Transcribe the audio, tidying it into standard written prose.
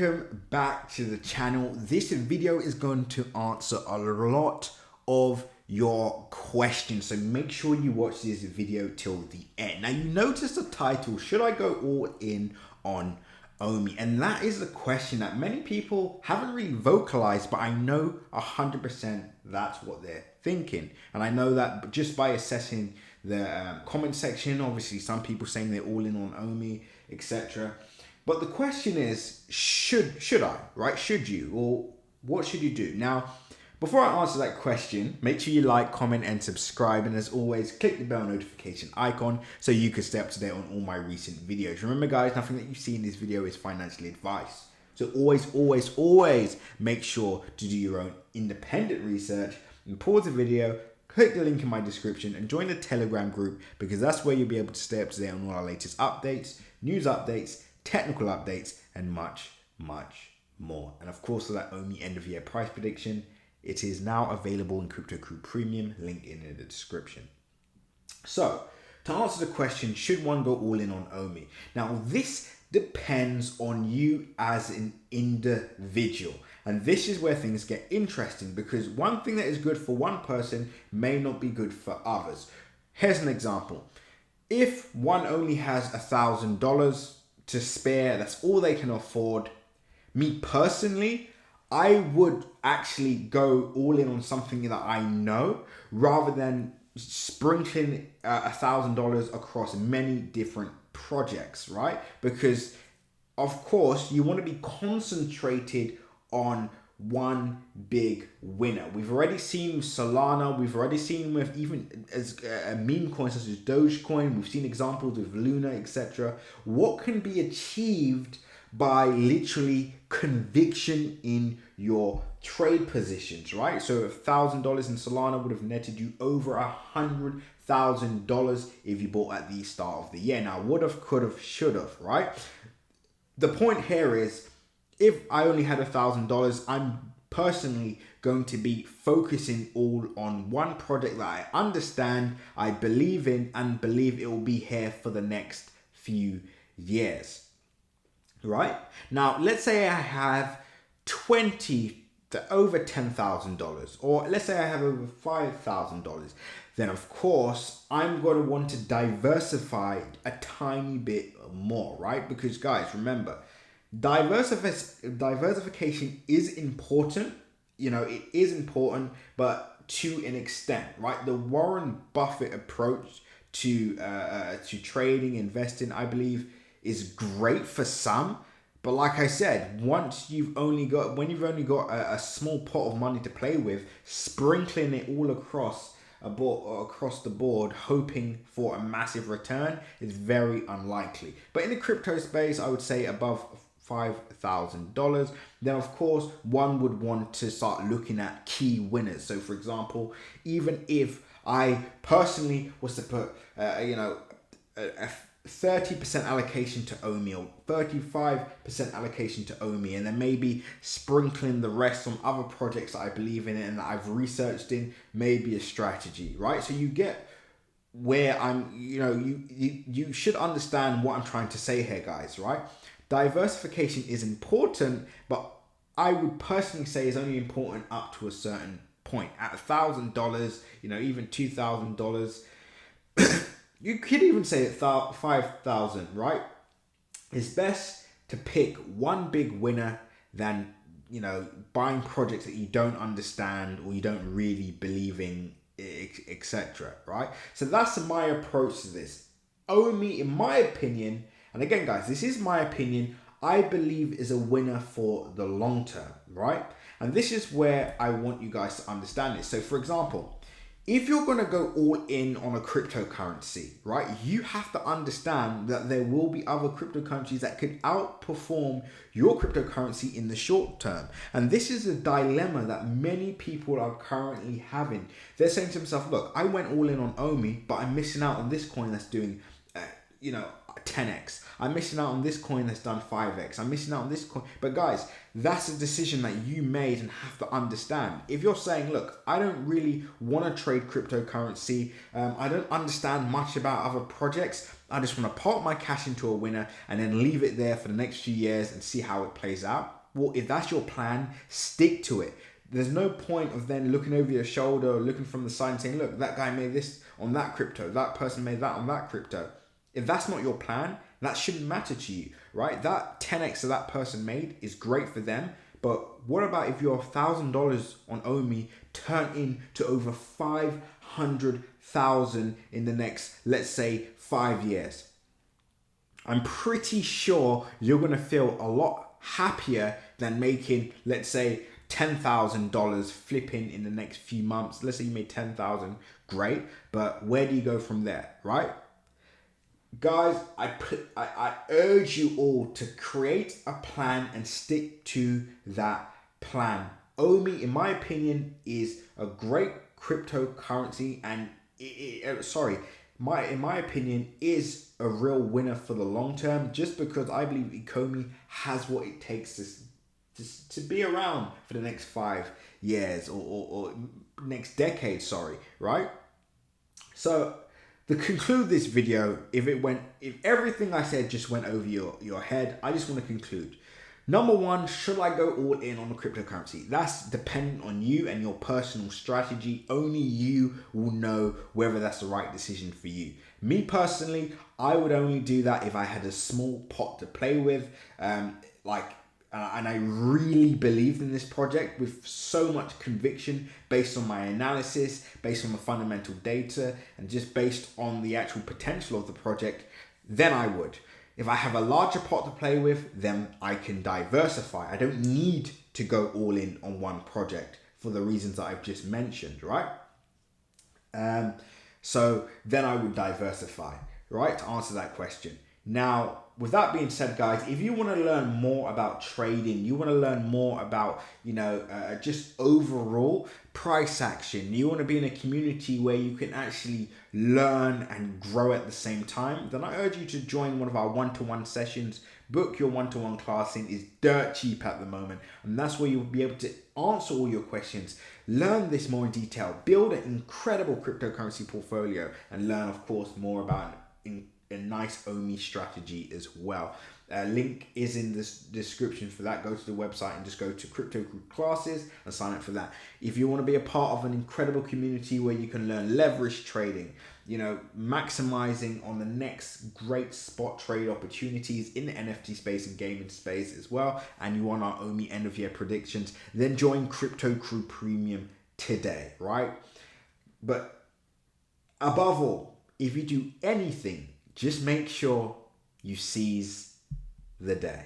Welcome back to the channel. This video is going to answer a lot of your questions, so make sure you watch this video till the end. Now, you notice the title, should I go all in on Ecomi? And that is a question that many people haven't really vocalized, but I know 100% that's what they're thinking. And I know that just by assessing the comment section, obviously some people saying they're all in on Ecomi, etc. But the question is, should I, right? Should you, or what should you do? Now, before I answer that question, make sure you like, comment, and subscribe. And as always, click the bell notification icon so you can stay up to date on all my recent videos. Remember, guys, nothing that you see in this video is financial advice. So always make sure to do your own independent research and pause the video, click the link in my description, and join the Telegram group, because that's where you'll be able to stay up to date on all our latest updates, news updates, technical updates, and much more. And of course, for that Ecomi end of year price prediction, it is now available in Crypto Crew Premium, linked in the description. So, to answer the question, should one go all in on Ecomi? Now, this depends on you as an individual. And this is where things get interesting, because one thing that is good for one person may not be good for others. Here's an example. If one only has $1,000 to spare, that's all they can afford. Me personally, I would actually go all in on something that I know, rather than sprinkling $1,000 across many different projects, right? Because of course you want to be concentrated on one big winner. We've already seen with Solana, we've already seen with even as meme coins such as Dogecoin, we've seen examples with Luna, etc. What can be achieved by literally conviction in your trade positions, right? So $1,000 in Solana would have netted you over $100,000 if you bought at the start of the year. Now, would have, could have, should have, right? The point here is, if I only had $1,000, I'm personally going to be focusing all on one project that I understand, I believe in, and believe it will be here for the next few years, right? Now, let's say I have $20,000 to over $10,000, or let's say I have over $5,000. Then of course I'm going to want to diversify a tiny bit more, right? Because guys, remember, diversification is important. You know, it is important, but to an extent, right? The Warren Buffett approach to trading, investing, I believe, is great for some. But like I said, when you've only got a small pot of money to play with, sprinkling it all across the board, hoping for a massive return, is very unlikely. But in the crypto space, I would say above $5,000, then of course one would want to start looking at key winners. So for example, even if I personally was to put a 30% allocation to Ecomi, or 35% allocation to Ecomi, and then maybe sprinkling the rest on other projects that I believe in and that I've researched in, may be a strategy, right? So you get where I'm, you should understand what I'm trying to say here, guys, right? Diversification is important, but I would personally say is only important up to a certain point. At $1,000, even $2,000, you could even say at 5,000, right? It's best to pick one big winner than, buying projects that you don't understand or you don't really believe in, etc. Right? So that's my approach to this. Ecomi, in my opinion, and again, guys, this is my opinion, I believe is a winner for the long term, right? And this is where I want you guys to understand this. So for example, if you're going to go all in on a cryptocurrency, right, you have to understand that there will be other cryptocurrencies that could outperform your cryptocurrency in the short term. And this is a dilemma that many people are currently having. They're saying to themselves, look, I went all in on Ecomi, but I'm missing out on this coin that's doing 10x. I'm missing out on this coin that's done 5x. I'm missing out on this coin. But guys, that's a decision that you made and have to understand. If you're saying, look, I don't really want to trade cryptocurrency, I don't understand much about other projects, I just want to park my cash into a winner and then leave it there for the next few years and see how it plays out. Well, if that's your plan, stick to it. There's no point of then looking over your shoulder or looking from the side and saying, look, that guy made this on that crypto, that person made that on that crypto. If that's not your plan, that shouldn't matter to you, right? That 10x that that person made is great for them. But what about if your $1,000 on Omi turn into over 500,000 in the next, let's say, 5 years? I'm pretty sure you're going to feel a lot happier than making, let's say, $10,000 flipping in the next few months. Let's say you made 10,000, great. But where do you go from there, right? Guys, I urge you all to create a plan and stick to that plan. Omi, in my opinion, is a great cryptocurrency, and in my opinion, is a real winner for the long term. Just because I believe Ecomi has what it takes to be around for the next 5 years or next decade. Right? So, to conclude this video, if everything I said just went over your head, I just want to conclude. Number one, should I go all in on the cryptocurrency? That's dependent on you and your personal strategy. Only you will know whether that's the right decision for you. Me personally, I would only do that if I had a small pot to play with, and I really believed in this project with so much conviction based on my analysis, based on the fundamental data, and just based on the actual potential of the project, then I would. If I have a larger pot to play with, then I can diversify. I don't need to go all in on one project for the reasons that I've just mentioned, right? So then I would diversify, right? To answer that question. Now, with that being said, guys, if you want to learn more about trading, you want to learn more about, just overall price action, you want to be in a community where you can actually learn and grow at the same time, then I urge you to join one of our one-to-one sessions. Book your one-to-one class in. It's dirt cheap at the moment, and that's where you'll be able to answer all your questions, learn this more in detail, build an incredible cryptocurrency portfolio, and learn, of course, more about a nice Omi strategy as well. Link is in the description for that. Go to the website and just go to Crypto Group Classes and sign up for that. If you want to be a part of an incredible community where you can learn leverage trading, maximizing on the next great spot trade opportunities in the NFT space and gaming space as well, and you want our Omi end of year predictions, then join Crypto Crew Premium today, right? But above all, if you do anything, just make sure you seize the day.